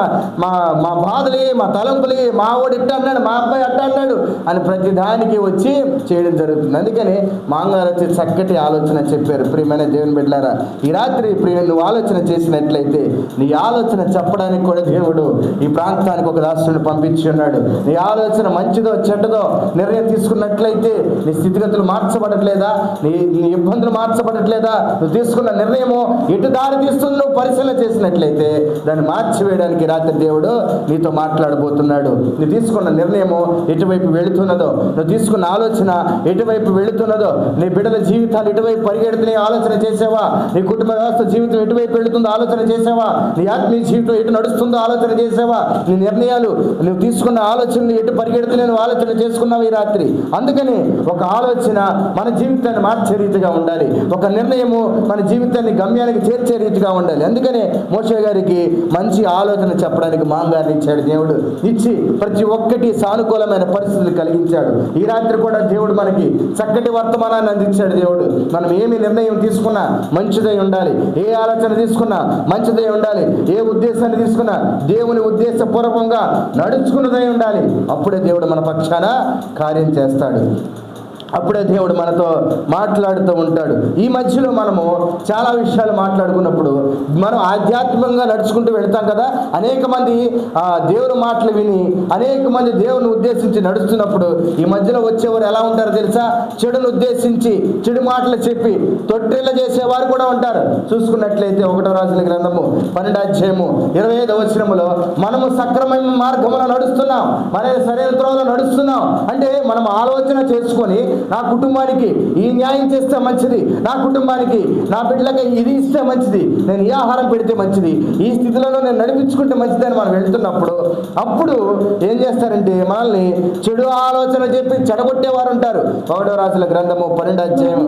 బాధలు, మా తలంపులు, మా వాడు ఇట్ట అన్నాడు, మా అబ్బాయి అట్ట అన్నాడు అని ప్రతిదానికి వచ్చి చేయడం జరుగుతుంది. అందుకని మామగారు వచ్చి చక్కటి ఆలోచన చెప్పారు. ప్రియమైన దేవుని బిడ్డలారా, ఈ రాత్రి నువ్వు ఆలోచన చేసినట్లయితే నీ ఆలోచన చెప్పడానికి కూడా దేవుడు ఈ ప్రాంతానికి ఒక దాసుని పంపించి ఉన్నాడు. నీ ఆలోచన మంచిదో చెడ్డదో నిర్ణయం తీసుకున్నట్లయితే నీ స్థితిగతులు మార్చబడట్లేదా, నీ ఇబ్బందులు మార్చబడట్లేదా, నువ్వు తీసుకున్న నిర్ణయము ఎటు దారి తీస్తుందో పరిశీలన చేసినట్లయితే దాన్ని మార్చివేయడానికి రాత్రి దేవుడు నీతో మాట్లాడబోతున్నాడు. నువ్వు తీసుకున్న నిర్ణయము ఎటువైపు వెళుతున్నదో, నువ్వు తీసుకున్న ఆలోచన ఎటువైపు వెళుతున్నదో, నీ బిడ్డల జీవితాలు ఎటువైపు పరిగెడుతున్నాయి ఆలోచన చేసావా, నీ కుటుంబ వ్యవస్థ జీవితం ఎటువైపు వెళుతుందో ఆలోచన చేసావా, నీ ఆత్మీయ జీవితం ఎటు నడుస్తుందో ఆలోచన చేసావా, నీ నిర్ణయాలు నువ్వు తీసుకున్న ఆలోచనలు ఎటు పరిగెడుతున్నాయి నువ్వు ఆలోచన చేసుకున్నావు ఈ రాత్రి. అందుకని ఒక ఆలోచన మన జీవితాన్ని మార్చే రీతిగా ఉండాలి, ఒక నిర్ణయము మన జీవితాన్ని గమ్యానికి చేర్చే రీతిగా ఉండాలి. అందుకనే మోషే గారికి మంచి ఆలోచన చెప్పడానికి మామగారిని ఇచ్చాడు దేవుడు. ఇచ్చి ప్రతి ఒక్కటి సానుకూలమైన పరిస్థితులు కలిగించాడు. ఈ రాత్రి కూడా దేవుడు మనకి చక్కటి వర్తమానాన్ని అందించాడు. దేవుడు మనం ఏమి నిర్ణయం తీసుకున్నా మంచిదై ఉండాలి, ఏ ఆలోచన తీసుకున్నా మంచిదై ఉండాలి, ఏ ఉద్దేశాన్ని తీసుకున్నా దేవుని ఉద్దేశపూర్వకంగా నడుచుకున్నదై ఉండాలి. అప్పుడే దేవుడు మన పక్షాన కార్యం చేస్తాడు, అప్పుడే దేవుడు మనతో మాట్లాడుతూ ఉంటాడు. ఈ మధ్యలో మనము చాలా విషయాలు మాట్లాడుకున్నప్పుడు మనం ఆధ్యాత్మికంగా నడుచుకుంటూ వెళ్తాం కదా. అనేక మంది దేవుని మాటలు విని అనేక మంది దేవుని ఉద్దేశించి నడుస్తున్నప్పుడు ఈ మధ్యలో వచ్చేవారు ఎలా ఉంటారో తెలుసా? చెడును ఉద్దేశించి చెడు మాటలు చెప్పి తొట్టిల్ల చేసేవారు కూడా ఉంటారు. చూసుకున్నట్లయితే 1వ రాజుల గ్రంథము 12వ అధ్యాయము 25వ వచనములో మనము సక్రమైన మార్గంలో నడుస్తున్నాం, మన సరైన త్రోవలో నడుస్తున్నాం అంటే మనం ఆలోచన చేసుకొని నా కుటుంబానికి ఈ న్యాయం చేస్తే మంచిది, నా కుటుంబానికి నా బిడ్డలకి ఇది ఇస్తే మంచిది, నేను ఈ ఆహారం పెడితే మంచిది, ఈ స్థితిలో నేను నడిపించుకుంటే మంచిది అని మనం వెళ్తున్నప్పుడు అప్పుడు ఏం చేస్తారంటే మనల్ని చెడు ఆలోచన చెప్పి చెడగొట్టేవారు ఉంటారు. 1వ రాజుల గ్రంథము 12వ అధ్యాయం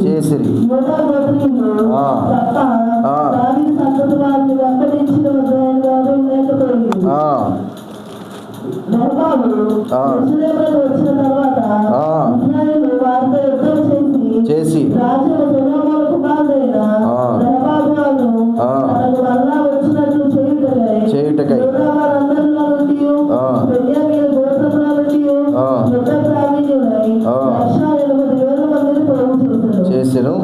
చేసిరి. చేసి చేయుటకై చేసెను.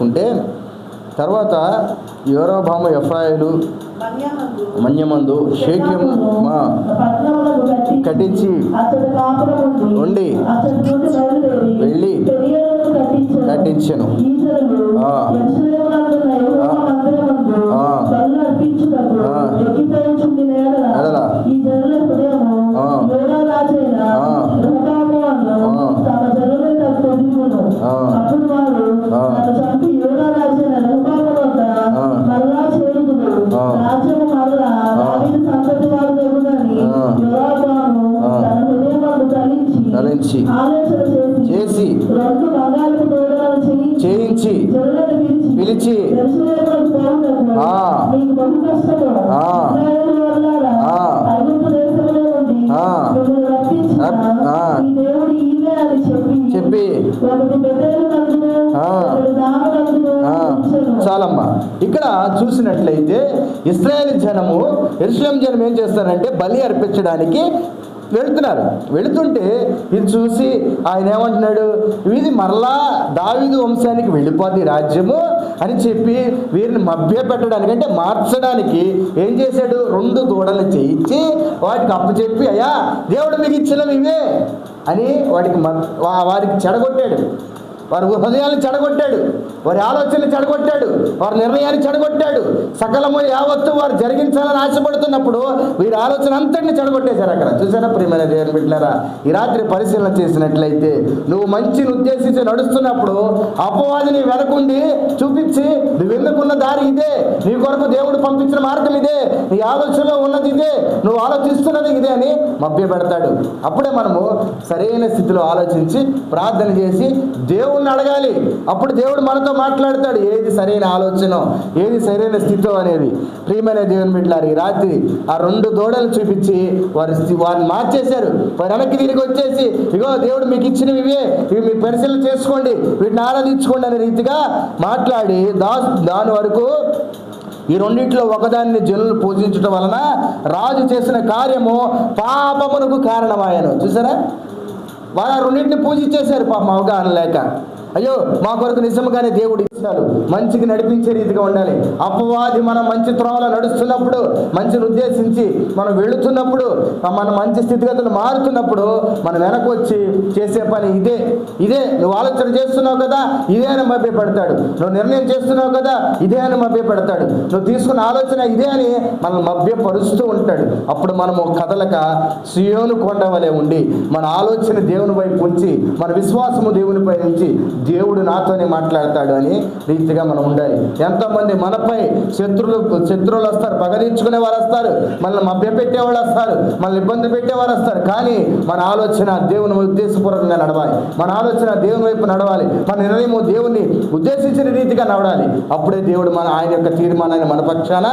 చూసుకుంటే, తర్వాత యెరోబాము ఎఫ్రాయిలు మన్యమందు షేకెము కట్టించి ఉండి వెళ్ళి కట్టించెను. తలంచి చేసి చేయించి పిలిచి చెప్పి చాలమ్మా. ఇక్కడ చూసినట్లయితే ఇశ్రాయేలు జనము, యెరూషలేము జనం ఏం చేస్తారంటే బలి అర్పించడానికి వెళుతున్నారు. వెళుతుంటే ఇది చూసి ఆయన ఏమంటున్నాడు, ఇది మరలా దావీదు వంశానికి వెళ్ళిపోద్ది రాజ్యము అని చెప్పి వీరిని మభ్యపెట్టడానికి, అంటే మార్చడానికి ఏం చేశాడు, 2 దూడలు చేయించి వాటికి అప్పచెప్పి, అయ్యా దేవుడు మీకు ఇచ్చినవి ఇవే అని వారికి చెడగొట్టాడు. వారి హృదయాన్ని చెడగొట్టాడు, వారి ఆలోచనలు చెడగొట్టాడు, వారి నిర్ణయాన్ని చెడగొట్టాడు. సకలము యావత్తు వారు జరిగించాలని ఆశపడుతున్నప్పుడు వీరి ఆలోచన అంతటిని చెడగొట్టేశారు. అక్కడ చూసారా ప్రియమైన దేవుని బిడ్డలారా, ఈ రాత్రి పరిశీలన చేసినట్లయితే నువ్వు మంచిని ఉద్దేశించి నడుస్తున్నప్పుడు అపవాదిని వెనకుండి చూపించి, నువ్వు ఎందుకున్న దారి ఇదే, నీ కొరకు దేవుడు పంపించిన మార్గం ఇదే, నీ ఆలోచనలో ఉన్నది ఇదే, నువ్వు ఆలోచిస్తున్నది ఇదే అని మభ్య పెడతాడు. అప్పుడే మనము సరైన స్థితిలో ఆలోచించి ప్రార్థన చేసి దేవుడిని అడగాలి. అప్పుడు దేవుడు మనతో మాట్లాడతాడు, ఏది సరైన ఆలోచన, ఏది సరైన స్థితి అనేది. ప్రియమైన దేవుని బిడ్డలారా, ఈ రాత్రి ఆ 2 దూడలు చూపించి వారిని మార్చేశారు. వారు వెనక్కి తిరిగి వచ్చేసి, ఇగో దేవుడు మీకు ఇచ్చినవి ఇవే, ఇవి మీకు పరిశీలన చేసుకోండి, వీటిని ఆరాధించుకోండి అనే రీతిగా మాట్లాడి దాని వరకు ఈ రెండింటిలో ఒకదాన్ని జనులు పూజించడం వలన రాజు చేసిన కార్యము పాపమునకు కారణమాయను. చూసారా, వారు 2 పూజించేశారు పాపం అవగాహన లేక. అయ్యో మా కొరకు నిజంగానే దేవుడు ఇచ్చాడు, మంచికి నడిపించే రీతిగా ఉండాలి. అపవాది మనం మంచి త్రోవలో నడుస్తున్నప్పుడు, మంచిని ఉద్దేశించి మనం వెళుతున్నప్పుడు, మన మంచి స్థితిగతులు మారుతున్నప్పుడు మనం వెనక్కి వచ్చి చేసే పని ఇదే నువ్వు ఆలోచన చేస్తున్నావు కదా, ఇదే అని మభ్యపెడతాడు. నువ్వు నిర్ణయం చేస్తున్నావు కదా, ఇదే అని మభ్యపెడతాడు. నువ్వు తీసుకున్న ఆలోచన ఇదే అని మనం మభ్యపరుస్తూ ఉంటాడు. అప్పుడు మనము కదలక సియోను కొండ వలె ఉండి మన ఆలోచన దేవుని వైపు ఉంచి, మన విశ్వాసము దేవునిపై ఉంచి, దేవుడు నాతోనే మాట్లాడతాడు అని రీతిగా మనం ఉండాలి. ఎంతోమంది మనపై శత్రువులు వస్తారు, పగదీర్చుకునే వారు వస్తారు, మనల్ని మభ్యపెట్టేవాళ్ళు వస్తారు, మనల్ని ఇబ్బంది పెట్టేవారు వస్తారు. కానీ మన ఆలోచన దేవుని ఉద్దేశపూర్వకంగా నడవాలి, మన ఆలోచన దేవుని వైపు నడవాలి, మన నిర్ణయము దేవుని ఉద్దేశించిన రీతిగా నడవాలి. అప్పుడే దేవుడు ఆయన యొక్క తీర్మానాన్ని మన పక్షాన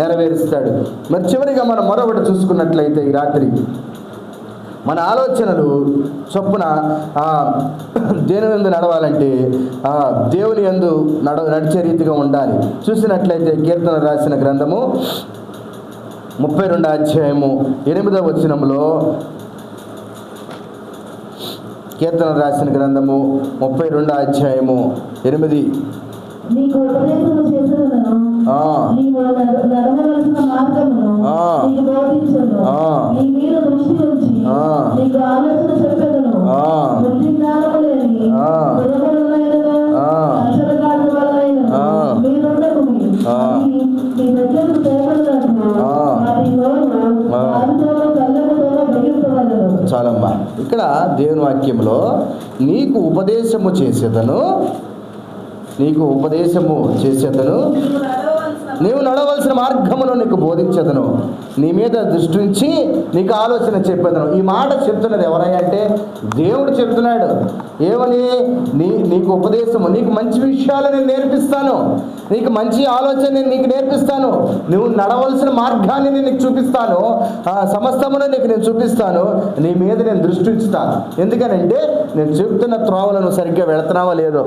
నెరవేరుస్తాడు. మరి చివరిగా మనం మరొకటి చూసుకున్నట్లయితే, ఈ రాత్రి మన ఆలోచనలు చొప్పున దేని యందు నడవాలంటే దేవుని యందు నడిచే రీతిగా ఉండాలి. చూసినట్లయితే కీర్తన రాసిన గ్రంథము 32వ అధ్యాయము 8వ వచనంలో, కీర్తన రాసిన గ్రంథము 32వ అధ్యాయము 8, నీకు ఉపదేశము చేసేదను, నీవు నడవవలసిన మార్గమును నీకు బోధించును, నీ మీద దృష్టి ఉంచి నీకు ఆలోచన చెప్పెదను. బుద్ధి జ్ఞానము లేని దురములైనను అక్షరగాడు వలనైనను మీరుండకుమి. నీ దగ్గరకు తేబడినట్లు వాటి నోరు వారితోనూ కళ్ళముతోనూ బిగింపవలెను. చాలమ్మా. ఇక్కడ దేవుని వాక్యంలో నీకు ఉపదేశము చేసేదను, నీవు నడవలసిన మార్గమును నీకు బోధించదను, నీ మీద దృష్టి ఉంచి నీకు ఆలోచన చెప్పేదను. ఈ మాట చెప్తున్నది ఎవరయ్యా అంటే దేవుడు చెప్తున్నాడు. ఏమని? నీకు ఉపదేశము, నీకు మంచి విషయాలు నేను నేర్పిస్తాను, నీకు మంచి ఆలోచన నేను నీకు నేర్పిస్తాను, నువ్వు నడవలసిన మార్గాన్ని నేను నీకు చూపిస్తాను, సమస్తమును నీకు నేను చూపిస్తాను, నీ మీద నేను దృష్టి ఉంచుతాను. ఎందుకనంటే నేను చెప్తున్న త్రోవలను సరిగ్గా వెళుతున్నావా లేదో,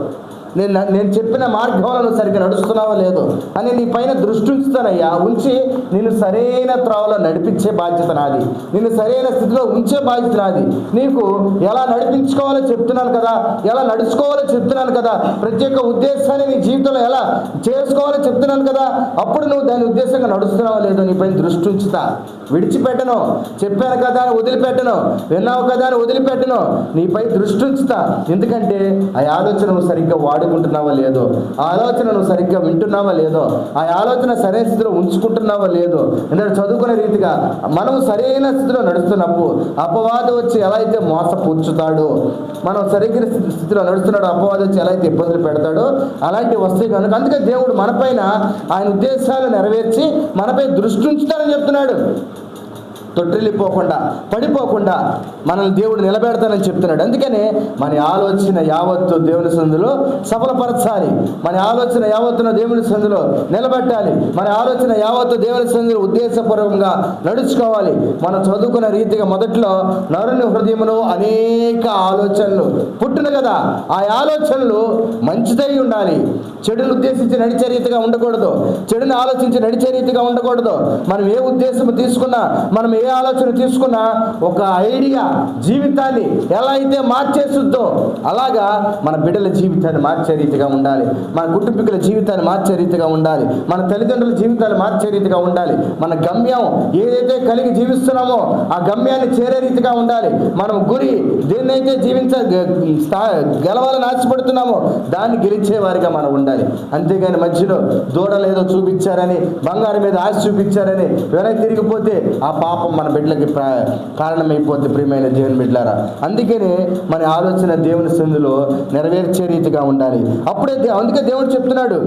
నేను చెప్పిన మార్గంలో నువ్వు సరిగ్గా నడుస్తున్నావో లేదో అని నీ పైన దృష్టి ఉంచుతానయ్యా. ఉంచి నిన్ను సరైన త్రోవలో నడిపించే బాధ్యత నాది, నిన్ను సరైన స్థితిలో ఉంచే బాధ్యత నాది. నీకు ఎలా నడిపించుకోవాలో చెప్తున్నాను కదా, ఎలా నడుచుకోవాలో చెప్తున్నాను కదా, ప్రతి ఒక్క ఉద్దేశాన్ని నీ జీవితంలో ఎలా చేసుకోవాలో చెప్తున్నాను కదా. అప్పుడు నువ్వు దాని ఉద్దేశంగా నడుస్తున్నావో లేదో నీ పైన దృష్టి ఉంచుతా. విడిచిపెట్టను, చెప్పాను కదా అని వదిలిపెట్టను, విన్నావు కదా అని వదిలిపెట్టను, నీపై దృష్టి ఉంచుతా. ఎందుకంటే ఆ ఆలోచన నువ్వు సరిగ్గా వాడుకుంటున్నావా లేదో, ఆ ఆలోచన నువ్వు సరిగ్గా వింటున్నావా లేదో, ఆ ఆలోచన సరైన స్థితిలో ఉంచుకుంటున్నావా లేదో. ఎందుకంటే చదువుకునే రీతిగా మనం సరైన స్థితిలో నడుస్తున్నప్పుడు అపవాదం వచ్చి ఎలా అయితే మోసపుచ్చుతాడో, మనం సరైన స్థితిలో నడుస్తున్నాడో అపవాదం వచ్చి ఎలా అయితే ఇబ్బందులు పెడతాడో అలాంటివి వస్తాయి కనుక అందుకే దేవుడు మనపైన ఆయన ఉద్దేశాలు నెరవేర్చి మనపై దృష్టి ఉంచుతాడని చెప్తున్నాడు. తొట్టిల్లిపోకుండా పడిపోకుండా మనల్ని దేవుడు నిలబెడతానని చెప్తున్నాడు. అందుకనే మన ఆలోచన యావత్తు దేవుని సందులో సఫలపరచాలి, మన ఆలోచన యావత్తును దేవుని సందులో నిలబెట్టాలి, మన ఆలోచన యావత్తు దేవుని సందులో ఉద్దేశపూర్వకంగా నడుచుకోవాలి. మనం చదువుకున్న రీతిగా మొదట్లో నరుని హృదయములో అనేక ఆలోచనలు పుట్టును కదా, ఆ ఆలోచనలు మంచిదై ఉండాలి. చెడును ఉద్దేశించి నడిచే రీతిగా ఉండకూడదు, చెడుని ఆలోచించి నడిచే రీతిగా ఉండకూడదు. మనం ఏ ఉద్దేశం తీసుకున్నా, మనం ఏ ఆలోచన తీసుకున్నా ఒక ఐడియా జీవితాన్ని ఎలా అయితే మార్చేస్తుందో అలాగా మన బిడ్డల జీవితాన్ని మార్చే రీతిగా ఉండాలి, మన కుటుంబీకుల జీవితాన్ని మార్చే రీతిగా ఉండాలి, మన తల్లిదండ్రుల జీవితాన్ని మార్చే రీతిగా ఉండాలి. మన గమ్యం ఏదైతే కలిగి జీవిస్తున్నామో ఆ గమ్యాన్ని చేరే రీతిగా ఉండాలి. మనం గురి దేన్నైతే గెలవాలని ఆశపడుతున్నామో దాన్ని గెలిచే వారిగా మనం ఉండాలి. అంతేగాని మధ్యలో దూడలు ఏదో చూపించారని, బంగారం మీద ఆశ చూపించారని వెనక్కి తిరిగిపోతే ఆ పాపం మన బిడ్డలకి కారణమైపోద్ది. ప్రియమైన దేవుని బిడ్డలారా, అందుకనే మన ఆలోచన దేవుని సందులో నెరవేర్చే రీతిగా ఉండాలి. అప్పుడే అందుకే దేవుడు చెప్తున్నాడు,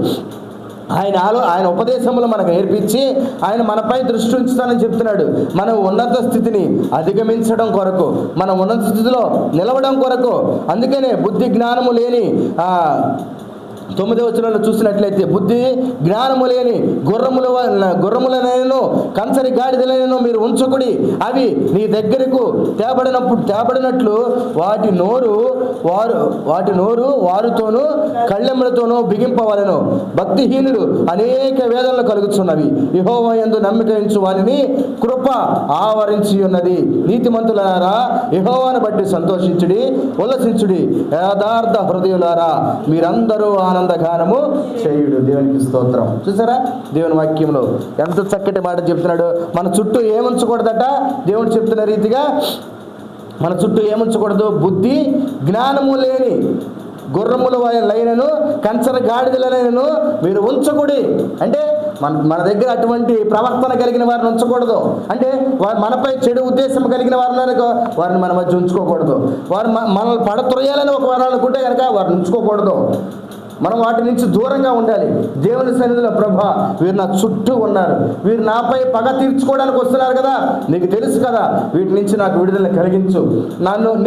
ఆయన ఉపదేశంలో మనకు నేర్పించి ఆయన మనపై దృష్టి ఉంచుతానని చెప్తున్నాడు. మనం ఉన్నత స్థితిని అధిగమించడం కొరకు, మనం ఉన్నత స్థితిలో నిలవడం కొరకు. అందుకనే బుద్ధి జ్ఞానము లేని 9వ వచనంలో చూసినట్లయితే బుద్ధి జ్ఞానము లేని గుర్రములనైనను కంచరి గాడిదలైనను మీరు ఉంచకుడి, అవి నీ దగ్గరకు తేబడినట్లు వాటి నోరు వారుతోనూ కళ్ళెములతోనూ బిగింపవలెను. భక్తిహీనులు అనేక వేదనలు కలుగుతున్నవి, యెహోవా యందు నమ్మిక ఉంచు వారిని కృప ఆవరించి ఉన్నది. నీతిమంతులారా యెహోవాను బట్టి సంతోషించుడి, ఉల్లసించుడి, యథార్థ హృదయులారా మీరందరూ ఆనందగానము చేయుడు. దేవునికి స్తోత్రం. చూసారా దేవుని వాక్యంలో ఎంత చక్కటి మాట చెప్తున్నాడు. మన చుట్టూ ఏముంచకూడదట దేవుడు చెప్తున్న రీతిగా, మన చుట్టూ ఏముంచకూడదు, బుద్ధి జ్ఞానము లేని గుర్రములైనను కంచర గాడిదలైనను మీరు ఉంచకూడి. అంటే మన దగ్గర అటువంటి ప్రవర్తన కలిగిన వారిని ఉంచకూడదు. అంటే మనపై చెడు ఉద్దేశం కలిగిన వారిని మన మధ్య ఉంచుకోకూడదు. వారు మనల్ని పడత్రొయ్యాలని ఒక వారు అనుకుంటే కనుక వారిని ఉంచుకోకూడదు. మనం వాటి నుంచి దూరంగా ఉండాలి. దేవుని సన్నిధిలో ప్రభా వీరు నా చుట్టూ ఉన్నారు, వీరు నాపై పగ తీర్చుకోవడానికి వస్తున్నారు కదా, నీకు తెలుసు కదా, వీటి నుంచి నాకు విడుదల కలిగించు.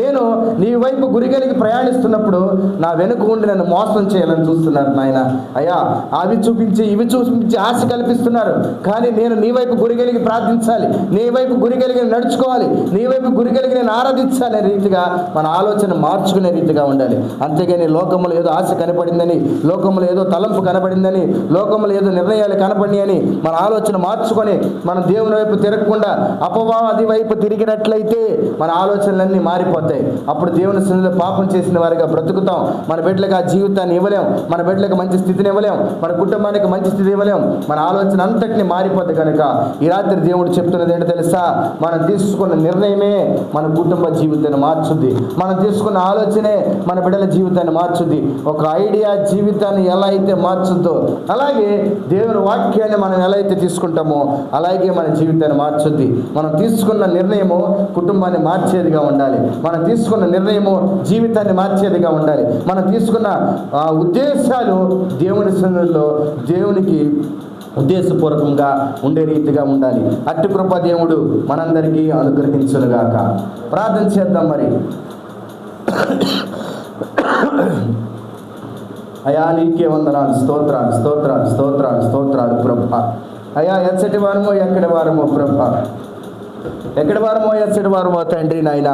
నేను నీ వైపు గురి కలిగి ప్రయాణిస్తున్నప్పుడు నా వెనుక ఉండి నన్ను మోసం చేయాలని చూస్తున్నారు నాయన. అయ్యా అవి చూపించి ఇవి చూపించి ఆశ కల్పిస్తున్నారు, కానీ నేను నీ వైపు గురి కలిగి ప్రార్థించాలి, నీ వైపు గురి కలిగి నడుచుకోవాలి, నీ వైపు గురి కలిగి నేను ఆరాధించాలనే రీతిగా మన ఆలోచన మార్చుకునే రీతిగా ఉండాలి. అంతేగాని లోకంలో ఏదో ఆశ కనపడిందని, లోకంలో ఏదో తలంపు కనపడిందని, లోకంలో ఏదో నిర్ణయాలు కనపడినాయని మన ఆలోచన మార్చుకొని మనం దేవుని వైపు తిరగకుండా అపవాది వైపు తిరిగినట్లయితే మన ఆలోచనలన్నీ మారిపోతాయి. అప్పుడు దేవుని సన్నిధిలో పాపం చేసిన వారిగా బ్రతుకుతాం. మన బిడ్డలకు ఆ జీవితాన్ని ఇవ్వలేం, మన బిడ్డలకు మంచి స్థితిని ఇవ్వలేం, మన కుటుంబానికి మంచి స్థితి ఇవ్వలేం. మన ఆలోచన అంతటిని మారిపోతుంది. కనుక ఈ రాత్రి దేవుడు చెప్తున్నది ఏంటో తెలుసా, మనం తీసుకున్న నిర్ణయమే మన కుటుంబ జీవితాన్ని మార్చుద్ది, మనం తీసుకున్న ఆలోచనే మన బిడ్డల జీవితాన్ని మార్చుద్ది. ఒక ఐడియా జీవితాన్ని ఎలా అయితే మార్చుద్దో అలాగే దేవుని వాక్యాన్ని మనం ఎలా అయితే తీసుకుంటామో అలాగే మన జీవితాన్ని మార్చుద్ది. మనం తీసుకున్న నిర్ణయము కుటుంబాన్ని మార్చేదిగా ఉండాలి, మనం తీసుకున్న నిర్ణయము జీవితాన్ని మార్చేదిగా ఉండాలి, మనం తీసుకున్న ఉద్దేశాలు దేవుని సన్నిధిలో దేవునికి ఉద్దేశపూర్వకంగా ఉండే రీతిగా ఉండాలి. అట్టి కృప దేవుడు మనందరికీ అనుగ్రహించునుగాక. ప్రార్థన చేద్దాం. మరి అయా నీకే వందనాలు, స్తోత్రాలు స్తోత్రాలు స్తోత్రాలు స్తోత్రాలు ప్రభా. అయా ఎచ్చటి వారమో ఎక్కడి వారమో ప్రభా, ఎక్కడి వారమో ఎచ్చడి వారమో తండ్రి నాయన,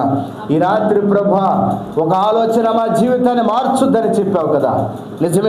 ఈ రాత్రి ప్రభా ఒక ఆలోచన మా జీవితాన్ని మార్చుద్దని చెప్పావు కదా, నిజమే.